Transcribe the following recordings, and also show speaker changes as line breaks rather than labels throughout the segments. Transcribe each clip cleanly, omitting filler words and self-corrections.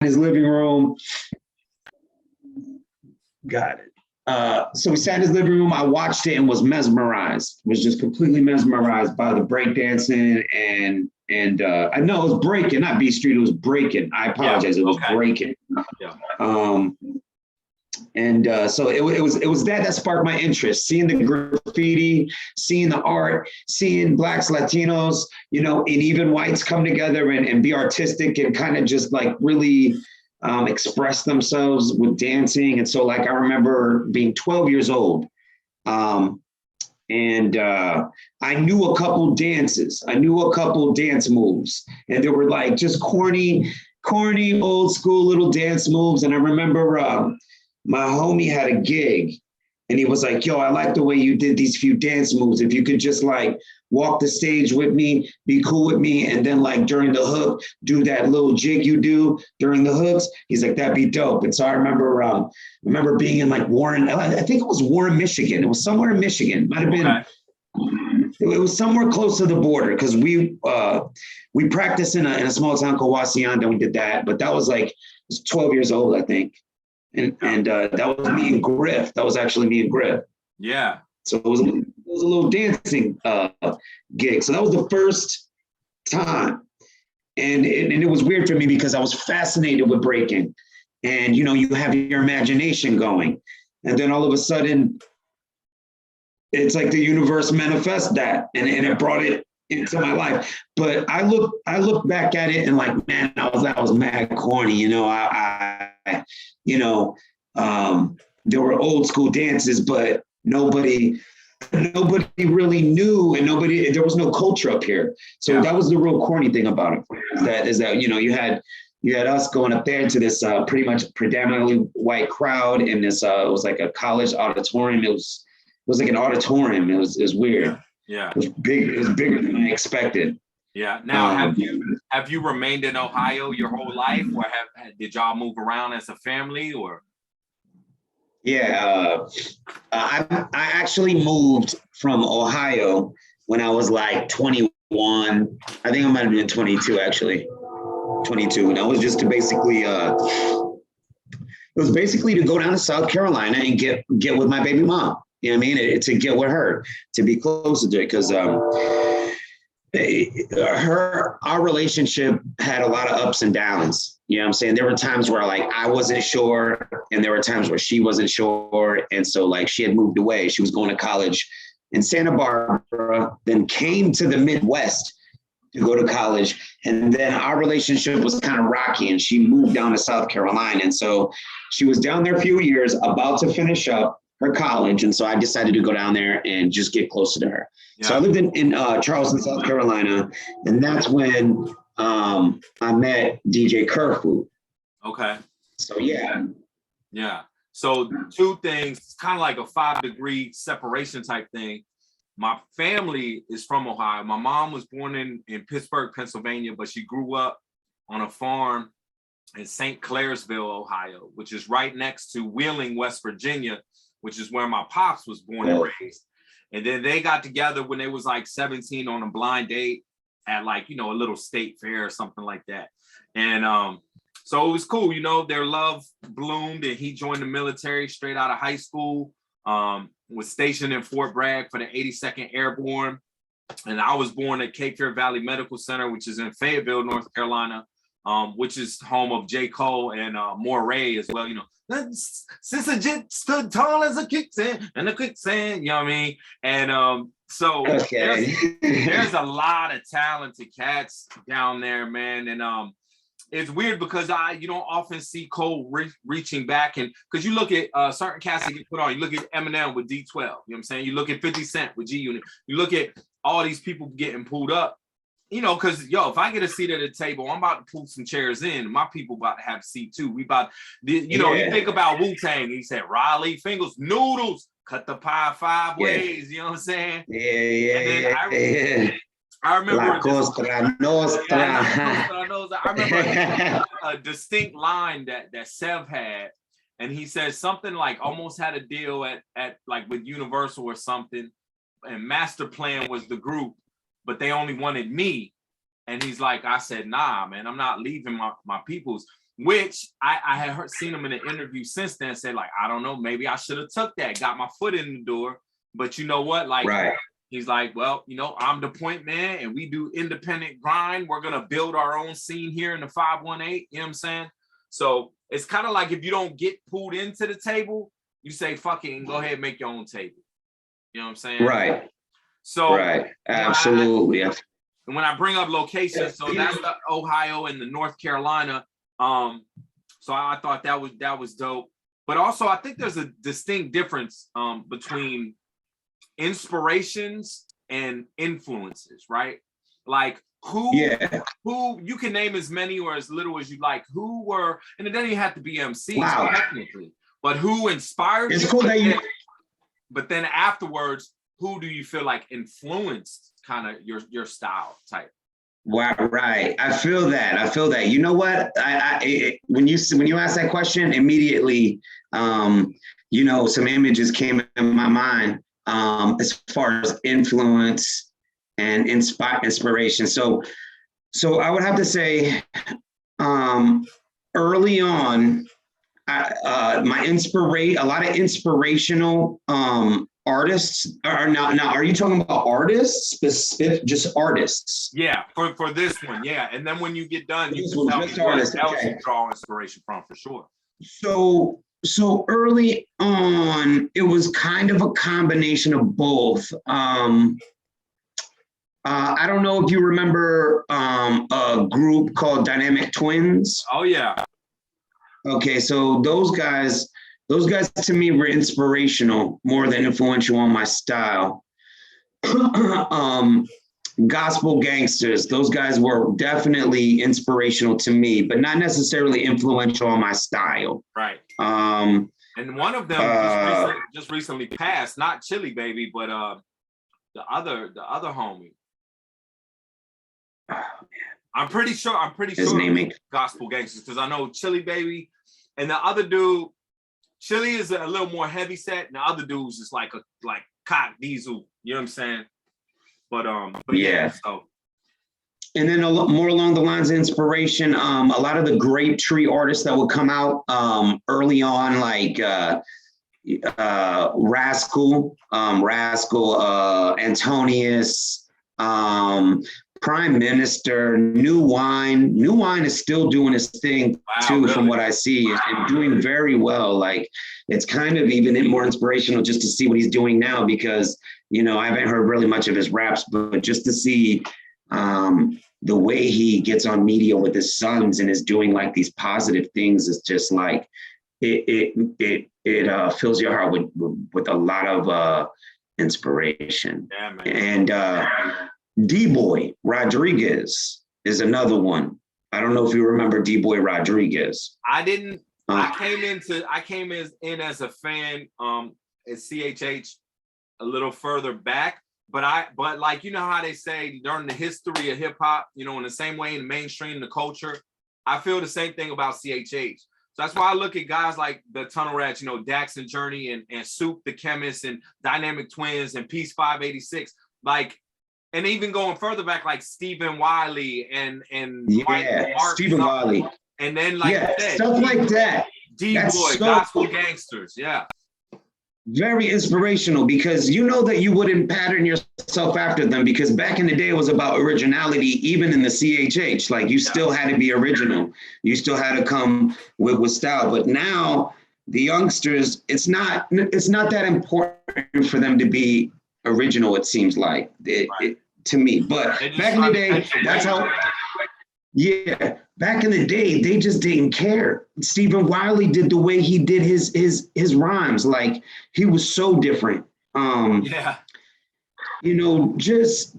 his living room. Got it. So we sat in his living room. I watched it and was mesmerized. Was just completely mesmerized by the breakdancing and I know it was breaking, not B Street. It was breaking. I apologize. It was breaking.
Yeah.
So it was that sparked my interest. Seeing the graffiti, seeing the art, seeing Blacks, Latinos, and even whites come together and be artistic and kind of just like really express themselves with dancing. And so like I remember being 12 years old, and I knew a couple dances. I knew a couple dance moves, and they were like just corny, old school little dance moves. And I remember my homie had a gig, and he was like, "Yo, I like the way you did these few dance moves. If you could just like walk the stage with me, be cool with me, and then like during the hook, do that little jig you do during the hooks." He's like, "That'd be dope." And so I remember being in like Warren, I think it was Warren, Michigan. It was somewhere in Michigan. Might have been. It was somewhere close to the border because we practiced in a small town called Wassianda. We did that, but that was like I was 12 years old, I think. And that was me and Griff. That was actually me and Griff.
Yeah.
So it was a little dancing gig. So that was the first time. And it was weird for me because I was fascinated with breaking. And, you have your imagination going. And then all of a sudden, it's like the universe manifests that and it brought it into my life. But I look back at it and like, man, I was mad corny. There were old school dances, but nobody really knew, and there was no culture up here. So that was the real corny thing about it. Is that you had us going up there to this pretty much predominantly white crowd in this it was like a college auditorium. It was like an auditorium. It was weird.
Yeah.
It was big. It was bigger than I expected.
Yeah. Now, have you remained in Ohio your whole life, or did y'all move around as a family, or?
Yeah, I actually moved from Ohio when I was like 21. I think I might have been 22 actually, 22, and I was just to basically it was basically to go down to South Carolina and get with my baby mom. You know what I mean? To get with her, to be closer to it, because our relationship had a lot of ups and downs. You know what I'm saying? There were times where like I wasn't sure, and there were times where she wasn't sure. And so like she had moved away. She was going to college in Santa Barbara, then came to the Midwest to go to college. And then our relationship was kind of rocky, and she moved down to South Carolina. And so she was down there a few years, about to finish up her college. And so I decided to go down there and just get closer to her. Yeah. So I lived in Charleston, South Carolina. And that's when I met DJ Kerfoot.
Okay.
So yeah.
Yeah. So two things, it's kind of like a 5-degree separation type thing. My family is from Ohio. My mom was born in Pittsburgh, Pennsylvania, but she grew up on a farm in St. Clairsville, Ohio, which is right next to Wheeling, West Virginia, which is where my pops was born and raised. And then they got together when they was like 17 on a blind date at like, a little state fair or something like that. And so it was cool, their love bloomed, and he joined the military straight out of high school, was stationed in Fort Bragg for the 82nd Airborne. And I was born at Cape Fear Valley Medical Center, which is in Fayetteville, North Carolina, which is home of J. Cole and Moray as well, Since a jet stood tall as a quicksand and a quicksand, you know what I mean? And so there's a lot of talented cats down there, man. And it's weird because you don't often see Cole reaching back, and because you look at certain cats that get put on, you look at Eminem with D12, you know what I'm saying? You look at 50 Cent with G Unit, you look at all these people getting pulled up, because if I get a seat at the table, I'm about to pull some chairs in. My people about to have a seat too. We about, you think about Wu-Tang. He said, Riley Fingers, noodles, cut the pie 5 ways. You know what I'm saying? I remember I remember a distinct line that Sev had, and he said something like almost had a deal at like with Universal or something, and Master Plan was the group, but they only wanted me. And he's like, I said, nah, man, I'm not leaving my peoples. which I had seen him in an interview since then say like, I don't know, maybe I should have took that, got my foot in the door. But you know what? Like, he's like, well, you know, I'm the point man and we do independent grind. We're going to build our own scene here in the 518. You know what I'm saying? So it's kind of like if you don't get pulled into the table, you say, fucking go ahead and make your own table. You know what I'm saying? Right. So
absolutely.
And when I bring up locations, so that's the Ohio and the North Carolina. So I thought that was dope. But also I think there's a distinct difference between inspirations and influences, right? Like who you can name as many or as little as you like, who were, and it doesn't even have to be MCs technically, but who inspired you?
Cool that you.
But then afterwards, who do you feel like influenced kind of your style type?
Wow, right. I feel that. You know what? When you asked that question, immediately, you know, some images came in my mind as far as influence and inspiration. So I would have to say, early on, a lot of inspirational artists are now. Are you talking about artists, specific, just artists?
Yeah, for this one, yeah. And then when you get done, you can tell me what else you draw inspiration from, for sure.
So early on, it was kind of a combination of both. I don't know if you remember a group called Dynamic Twins.
Oh yeah.
Okay, so those guys to me were inspirational more than influential on my style. Gospel Gangsters, those guys were definitely inspirational to me, but not necessarily influential on my style.
Right. And one of them just recently passed, not Chili Baby, but the other homie. Oh, man. I'm pretty sure Gospel Gangsters, because I know Chili Baby and the other dude, Chili is a little more heavy set, and the other dude's just like Cock Diesel, you know what I'm saying? But yeah. So.
And then a lot more along the lines of inspiration, a lot of the great tree artists that would come out early on, like Rascal, Antonius, Prime Minister, New Wine. New Wine is still doing his thing too, really? From what I see, and doing very well. Like, it's kind of even more inspirational just to see what he's doing now, because, you know, I haven't heard really much of his raps, but just to see the way he gets on media with his sons and is doing like these positive things is just like, it fills your heart with a lot of inspiration. Yeah, man. And D-Boy Rodriguez is another one. I don't know if you remember D-Boy Rodriguez.
I didn't. I came in as a fan at CHH a little further back, but like, you know how they say during the history of hip hop, you know, in the same way in the mainstream, the culture, I feel the same thing about CHH. So that's why I look at guys like the Tunnel Rats, you know, Dax and Journey and Soup the Chemist and Dynamic Twins and Peace 586, like. And even going further back, like Stephen Wiley and
Stephen Wiley,
and then like
stuff like that.
D-Boy, Gospel Gangsters,
very inspirational, because you know that you wouldn't pattern yourself after them, because back in the day it was about originality, even in the CHH. Like, you still had to be original, you still had to come with style. But now the youngsters, it's not that important for them to be original, it seems like to me. But back in the day, that's how. Yeah, back in the day, they just didn't care. Stephen Wiley did the way he did his rhymes. Like, he was so different. You know, just,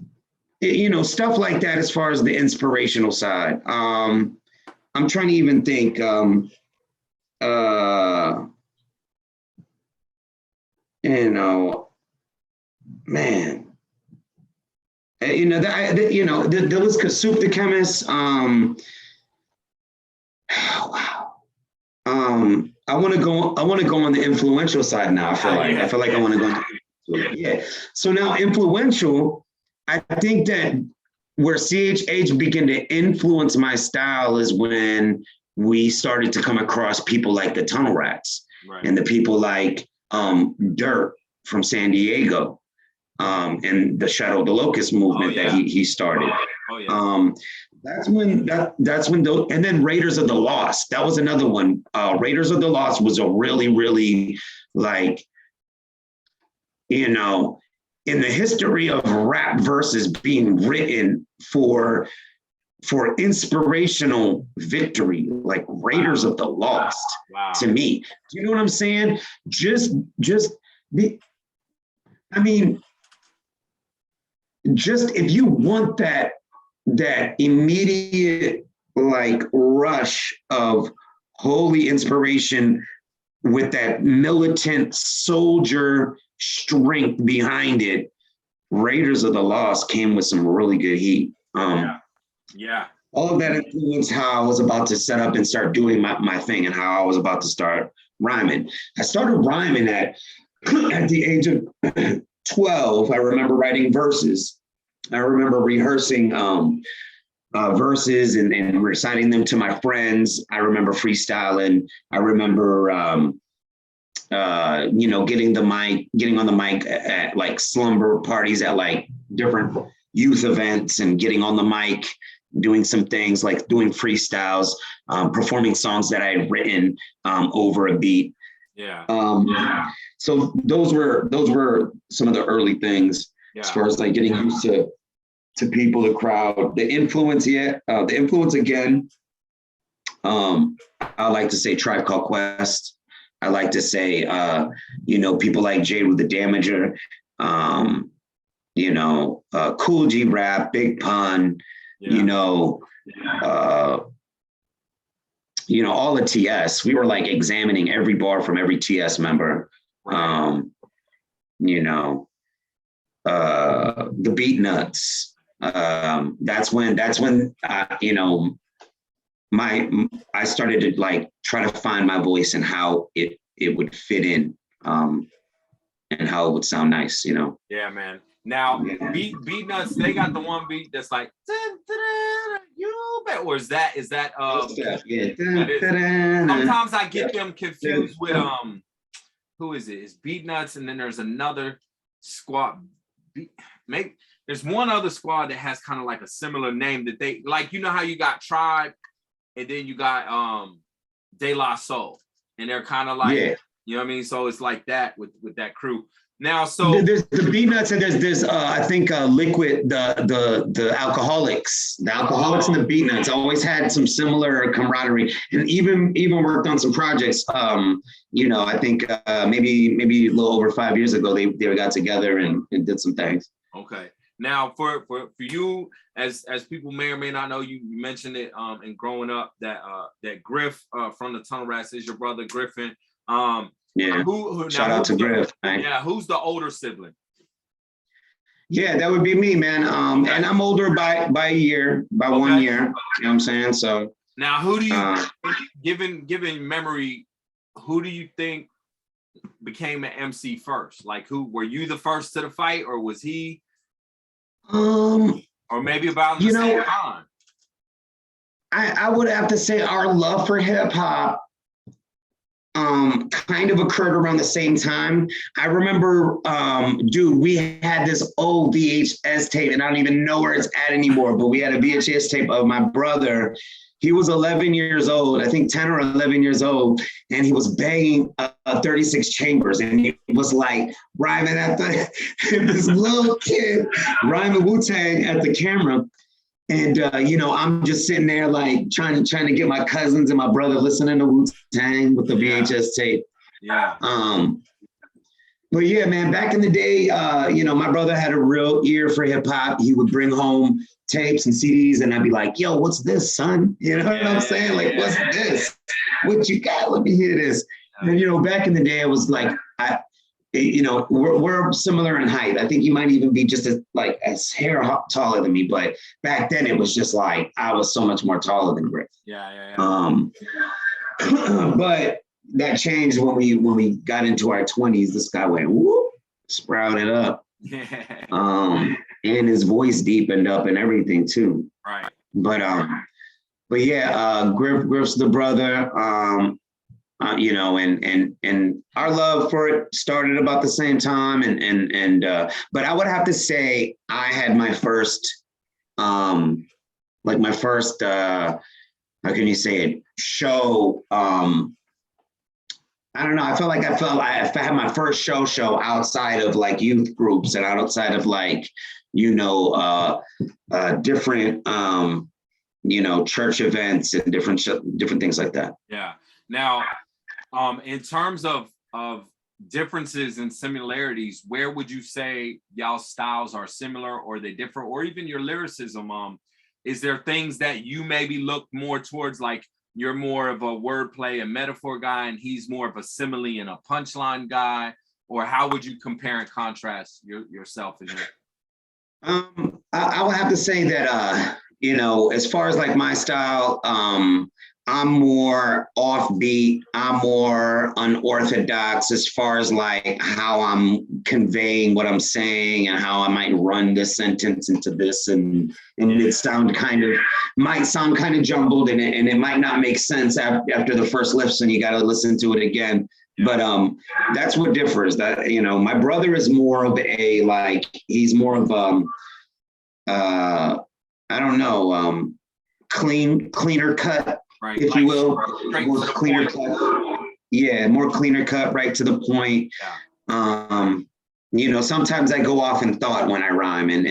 you know, stuff like that as far as the inspirational side. I'm trying to even think. You know, man. You know, there was Soup the Chemist. Wow. I want to go on the influential side now. I feel like I want to go. Yeah. So now influential, I think that where CHH began to influence my style is when we started to come across people like the Tunnel Rats,
Right.
and the people like Dirt from San Diego, and the Shadow of the Locust movement that he started.
Oh yeah.
That's when those, and then Raiders of the Lost. That was another one. Raiders of the Lost was a really, really, like, you know, in the history of rap verses being written for inspirational victory, like Raiders of the Lost.
Wow.
To me. Do you know what I'm saying? Just if you want that immediate, like, rush of holy inspiration with that militant soldier strength behind it, Raiders of the Lost came with some really good heat.
Yeah.
All of that influenced how I was about to set up and start doing my thing, and how I was about to start rhyming. I started rhyming at the age of 12. I remember writing verses. I remember rehearsing verses and reciting them to my friends. I remember freestyling. I remember, getting on the mic at like slumber parties at like different youth events, and getting on the mic, doing some things like doing freestyles, performing songs that I had written over a beat.
Yeah.
So those were some of the early things, as far as like getting used to people, the crowd, the influence. The influence again. I like to say Tribe Called Quest. I like to say, people like Jay with the Damager, Cool G Rap, Big Pun, all the TS. We were like examining every bar from every TS member.
Right.
The Beat Nuts. That's when I started to like try to find my voice and how it would fit in, and how it would sound nice,
Yeah, man. Now, Beat Nuts, they got the one beat that's like, you bet, or is that sometimes I get them confused with who is it? It's Beat Nuts, and then there's another squad. Maybe there's one other squad that has kind of like a similar name that they like. You know how you got Tribe, and then you got De La Soul, and they're kind of like, you know what I mean? So it's like that with that crew. Now, so
there's the Beat Nuts, and there's I think Liquid, the Alcoholics, and the Beat Nuts always had some similar camaraderie, and even worked on some projects. I think maybe a little over 5 years ago they got together and did some things.
Okay. Now, for you, as people may or may not know, you mentioned it in growing up that Griff from the Tunnel Rats is your brother Griffin. Shout
out to Griff.
Yeah, who's the older sibling?
Yeah, that would be me, man. And I'm older by a year, by 1 year. You know what I'm saying? So
now, who do you, given memory, who do you think became an MC first? Like, who were you the first to the fight, or was he? Or maybe about the same time.
I would have to say our love for hip hop kind of occurred around the same time. I remember, we had this old VHS tape, and I don't even know where it's at anymore, but we had a VHS tape of my brother. He was 11 years old, I think 10 or 11 years old, and he was banging 36 chambers, and he was like rhyming at this little kid rhyming Wu-Tang at the camera. And, I'm just sitting there like trying to get my cousins and my brother listening to Wu-Tang with the VHS tape.
Yeah.
But yeah, man, back in the day, my brother had a real ear for hip hop. He would bring home tapes and CDs, and I'd be like, yo, what's this, son? You know what I'm saying? Like, what's this? What you got? Let me hear this. And, back in the day, it was like, we're similar in height. I think you might even be just as hair taller than me. But back then, it was just like I was so much more taller than Griff.
Yeah.
But that changed when we got into our 20s. This guy went whoop, sprouted up. And his voice deepened up and everything too.
Right.
But but yeah, Griff's the brother. You know, and our love for it started about the same time, but I would have to say I had my first, like my first, how can you say it, show. I don't know. I felt like I had my first show outside of like youth groups and outside of like, you know, different, you know, church events and different things like that.
Yeah. Now, in terms of differences and similarities, where would you say y'all's styles are similar or they differ, or even your lyricism? Is there things that you maybe look more towards, like you're more of a wordplay and metaphor guy, and he's more of a simile and a punchline guy? Or how would you compare and contrast yourself and him?
I would have to say that, you know, as far as like my style, I'm more offbeat. I'm more unorthodox as far as like how I'm conveying what I'm saying and how I might run this sentence into this, and it might sound kind of jumbled, and it might not make sense after the first listen. You got to listen to it again. But that's what differs. That, you know, my brother is more of a, like, he's more of I don't know, cleaner cut. Right, if like, you will, more cleaner cut. Yeah, more cleaner cut, right to the point. Yeah. You know, sometimes I go off in thought when I rhyme, and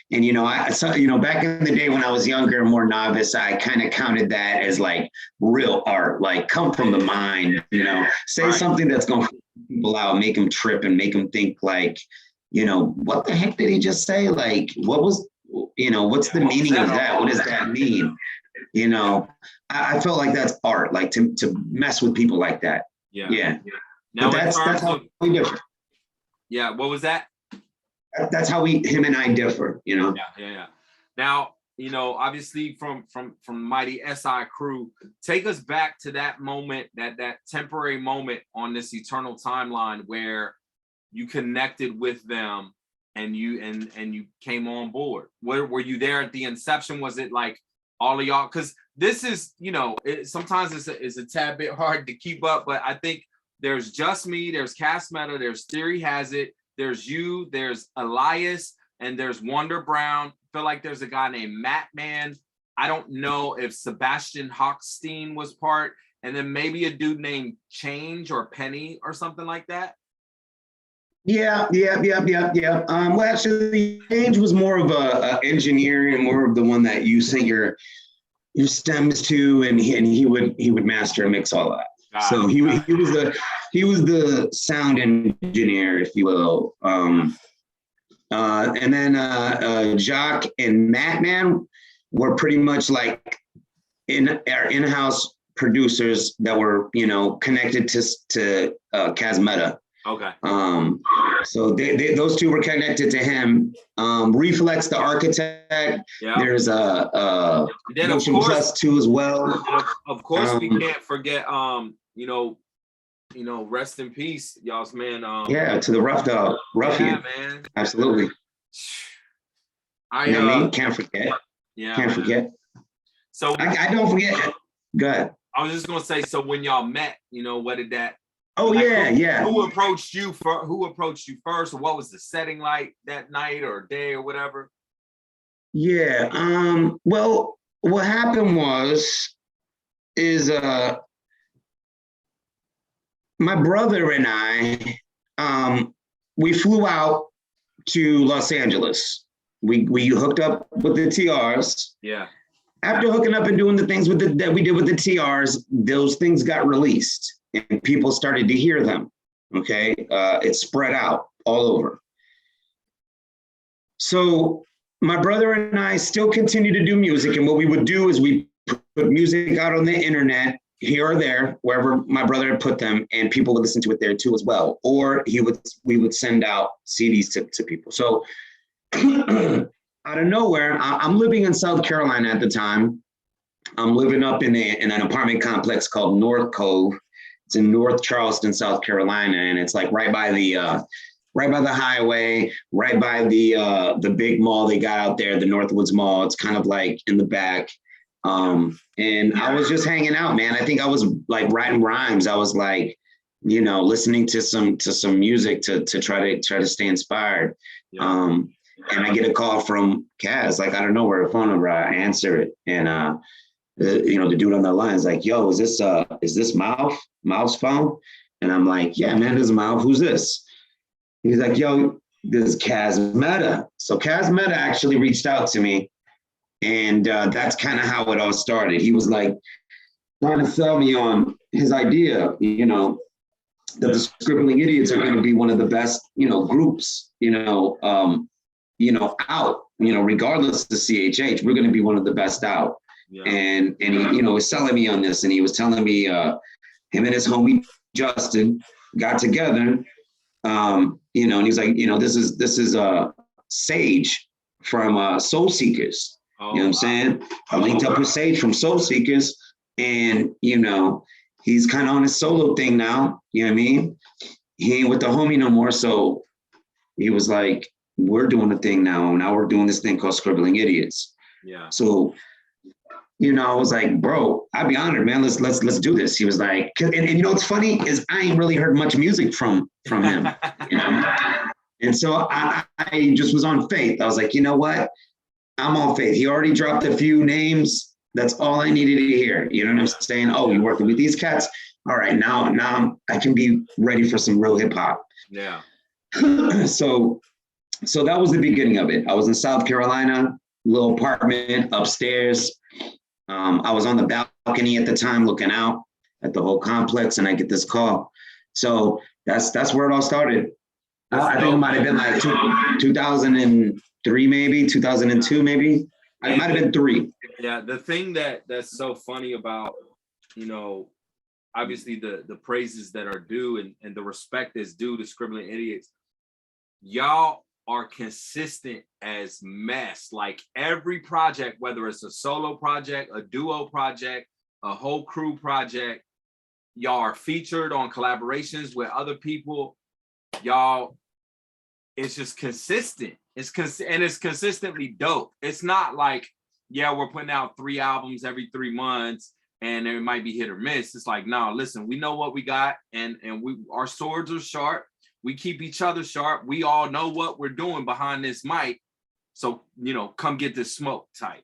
you know, you know, back in the day when I was younger and more novice, I kind of counted that as like real art, like come from the mind. You know, say something that's going to freak people out, make them trip, and make them think like, you know, what the heck did he just say? Like, what was, you know, what's the meaning of that? What does that mean? You know, I felt like that's art, like to mess with people like that. Yeah. Now that's how we differ.
Yeah. What was that?
That's how him and I differ, you know?
Yeah. Now, you know, obviously from Mighty SI crew, take us back to that moment, that temporary moment on this eternal timeline where you connected with them and you came on board. Were you there at the inception? Was it like all of y'all? Because this is, you know, sometimes it's a tad bit hard to keep up, but I think there's Just Me, there's Cast Meta, there's Theory Has It, there's you, there's Elias, and there's Wonder Brown. I feel like there's a guy named Matt Man. I don't know if Sebastian Hochstein was part, and then maybe a dude named Change or Penny or something like that.
Yeah. Well, actually, Change was more of a engineer and more of the one that you sing your stems to, and he would master and mix all that. So he was the sound engineer, if you will. And then Jock and Mattman were pretty much like our in-house producers that were, you know, connected to Casmeta.
Okay.
So those two were connected to him. Reflex, the architect. Yeah. There's a Motion Plus 2 as well.
Of course, we can't forget. You know, rest in peace, y'all's man.
Yeah, to the Rough Dog, Ruffian.
Yeah, man.
Absolutely. You know what I mean? Can't forget.
Yeah.
Can't forget.
So
I don't forget. Go ahead.
I was just gonna say, so when y'all met, you know, what did that?
Oh, like, yeah.
Who approached you first, or what was the setting like that night or day or whatever?
Yeah. Well, what happened is my brother and I, we flew out to Los Angeles. We hooked up with the TRs.
Yeah.
After hooking up and doing the things that we did with the TRs, those things got released and people started to hear them. Okay. It spread out all over. So my brother and I still continue to do music. And what we would do is we put music out on the internet here or there, wherever my brother had put them, and people would listen to it there too as well. Or we would send out CDs to people. So out of nowhere, I'm living in South Carolina at the time. I'm living up in an apartment complex called North Cove. It's in North Charleston, South Carolina, and it's like right by the highway, right by the big mall they got out there, the Northwoods Mall. It's kind of like in the back. And I was just hanging out, man. I think I was like writing rhymes. I was like, listening to some music to try to stay inspired. And I get a call from Kaz, like out of nowhere, a phone number. I answer it, and the dude on the line is like, "Yo, is this Mouf's phone?" And I'm like, "Yeah, man, this is Mouf. Who's this?" He's like, "Yo, this is Kaz Meta." So Kaz Meta actually reached out to me, and that's kind of how it all started. He was like trying to sell me on his idea, that the Scribbling Idiots are going to be one of the best, groups, out, regardless of the CHH, we're going to be one of the best out. Yeah. And he, was selling me on this, and he was telling me him and his homie Justin got together, and he was like, this is Sage from Soul Seekers. You know what I'm saying? I linked up with Sage from Soul Seekers, and he's kind of on his solo thing now. You know what I mean? He ain't with the homie no more, so he was like, we're doing a thing now. Now we're doing this thing called Scribbling Idiots. Yeah. So, I was like, bro, I'd be honored, man. Let's do this. He was like, and what's funny is I ain't really heard much music from him. And so I just was on faith. I was like, you know what? I'm on faith. He already dropped a few names. That's all I needed to hear. You know what I'm saying? Oh, you're working with these cats. All right, now I can be ready for some real hip hop. Yeah. So that was the beginning of it. I was in South Carolina, little apartment upstairs. I was on the balcony at the time looking out at the whole complex, and I get this call. So that's where it all started. I think it might have been like 2003, maybe 2002, maybe. It might have been 3.
Yeah, the thing that's so funny about, obviously the praises that are due and the respect that's due to Scribbling Idiots, y'all are consistent as mess. Like every project, whether it's a solo project, a duo project, a whole crew project, y'all are featured on collaborations with other people. Y'all, it's just consistent. It's consistently dope. It's not like, yeah, we're putting out 3 albums every 3 months and it might be hit or miss. It's like, no, listen, we know what we got, and our swords are sharp. We keep each other sharp. We all know what we're doing behind this mic. So, come get this smoke type,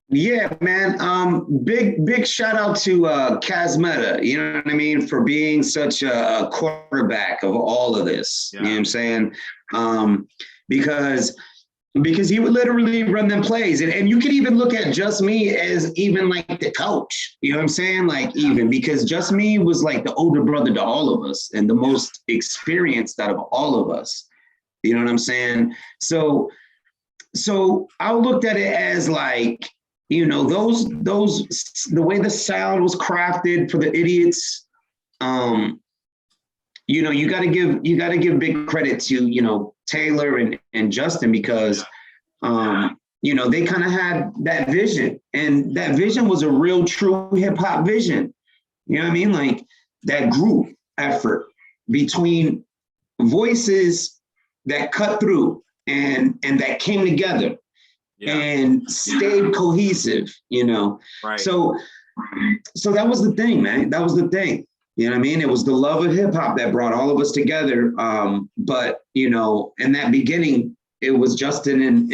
Yeah, man. Big shout out to Kaz Meta, you know what I mean, for being such a quarterback of all of this. Yeah. You know what I'm saying? Because he would literally run them plays. And you could even look at Just Me as even like the coach, you know what I'm saying? Like even because Just Me was like the older brother to all of us and the most experienced out of all of us. You know what I'm saying? So I looked at it as like, those the way the sound was crafted for the Idiots, you got to give big credit to, Taylor and Justin, because, they kind of had that vision, and that vision was a real true hip hop vision. You know what I mean? Like that group effort between voices that cut through and that came together. Yeah. And stayed cohesive, Right. So that was the thing, man. That was the thing. You know what I mean? It was the love of hip hop that brought all of us together. But in that beginning, it was Justin and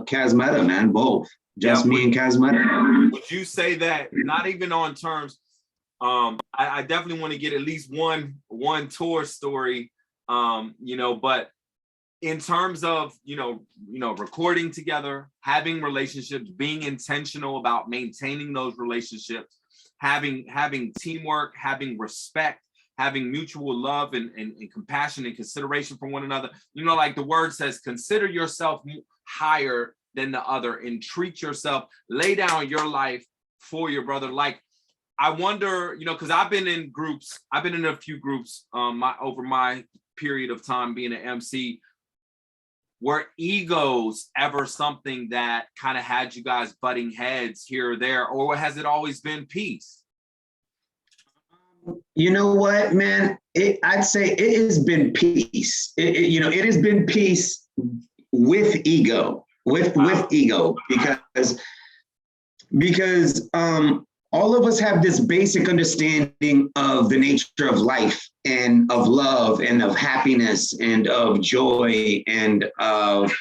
Kaz Meta, man, both. Me and Kaz Meta.
Would you say that, not even on terms, I definitely want to get at least one tour story, but in terms of, recording together, having relationships, being intentional about maintaining those relationships, having teamwork, having respect, having mutual love and compassion and consideration for one another. Like the word says, consider yourself higher than the other and treat yourself, lay down your life for your brother. Like, I wonder, because I've been in a few groups over my period of time being an MC. Were egos ever something that kind of had you guys butting heads here or there, or has it always been peace?
You know what, man? I'd say it has been peace. It has been peace with ego, with ego, because because all of us have this basic understanding of the nature of life and of love and of happiness and of joy and of,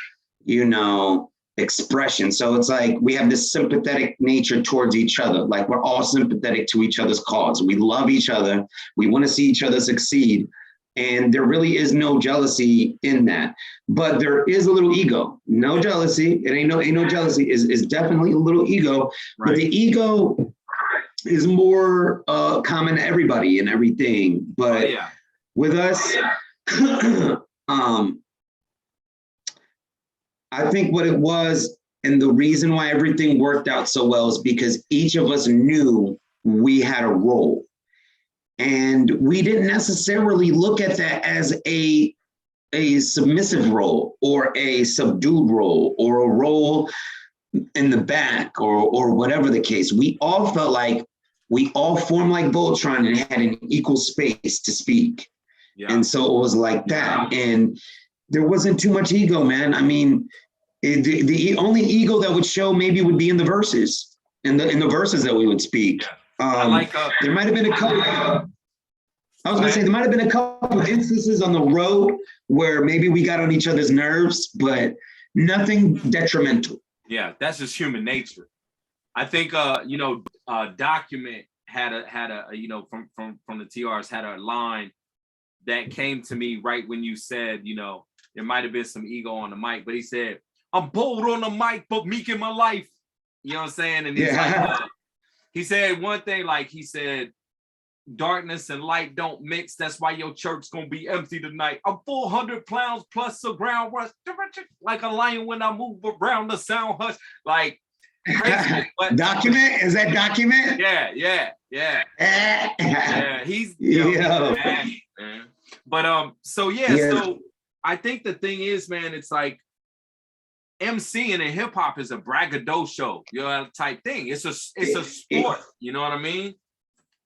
expression. So it's like we have this sympathetic nature towards each other. Like we're all sympathetic to each other's cause. We love each other. We want to see each other succeed. And there really is no jealousy in that. But there is a little ego. No jealousy. It ain't no jealousy. Is definitely a little ego. Right. But the ego is more common to everybody and everything. But with us, I think what it was, and the reason why everything worked out so well is because each of us knew we had a role. And we didn't necessarily look at that as a submissive role or a subdued role or a role in the back or whatever the case. We all felt like we all formed like Voltron and had an equal space to speak. Yeah. And so it was like that. And there wasn't too much ego, man. I mean, the only ego that would show maybe would be in the verses, in the verses that we would speak. There might have been a couple. I was gonna say there might have been a couple instances on the road where maybe we got on each other's nerves, but nothing detrimental.
Yeah, that's just human nature. I think Document had a from the TRs had a line that came to me right when you said, there might have been some ego on the mic, but he said, "I'm bold on the mic, but meek in my life." You know what I'm saying? And he's like, he said one thing, like he said, "Darkness and light don't mix. That's why your church gonna be empty tonight. I'm 400 pounds plus a ground rush, like a lion when I move around the sound hush." Like, crazy, but
Document? Is that Document?
Yeah. Yeah, he's man. But so I think the thing is, man, it's like MCing in hip hop is a braggadocio, type thing. It's a sport, you know what I mean?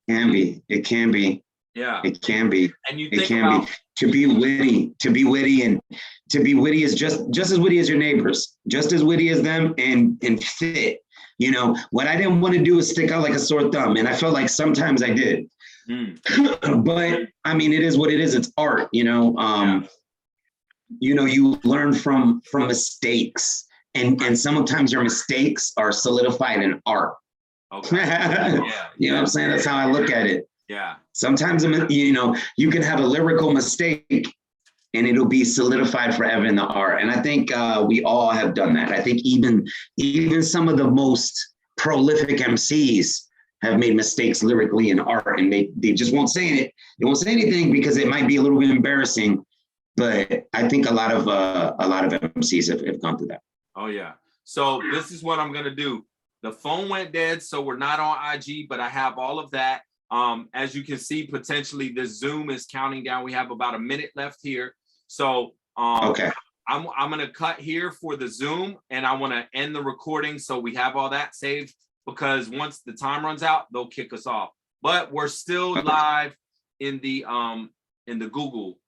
It can be.
Yeah.
It can be.
And you think about
to be witty is just as witty as your neighbors, just as witty as them and fit. What I didn't want to do is stick out like a sore thumb. And I felt like sometimes I did. But I mean, it is what it is. It's art, you learn from mistakes and sometimes your mistakes are solidified in art. Okay. You know what I'm saying? That's how I look at it.
Yeah. Sometimes,
you can have a lyrical mistake and it'll be solidified forever in the art. And I think we all have done that. I think even some of the most prolific MCs have made mistakes lyrically in art, and they just won't say it. They won't say anything because it might be a little bit embarrassing. But I think a lot of MCs have gone through that.
Oh yeah. So this is what I'm gonna do. The phone went dead, so we're not on IG, but I have all of that. As you can see, potentially the Zoom is counting down. We have about a minute left here. So
okay.
I'm gonna cut here for the Zoom, and I want to end the recording so we have all that saved, because once the time runs out, they'll kick us off. But we're still live in the Google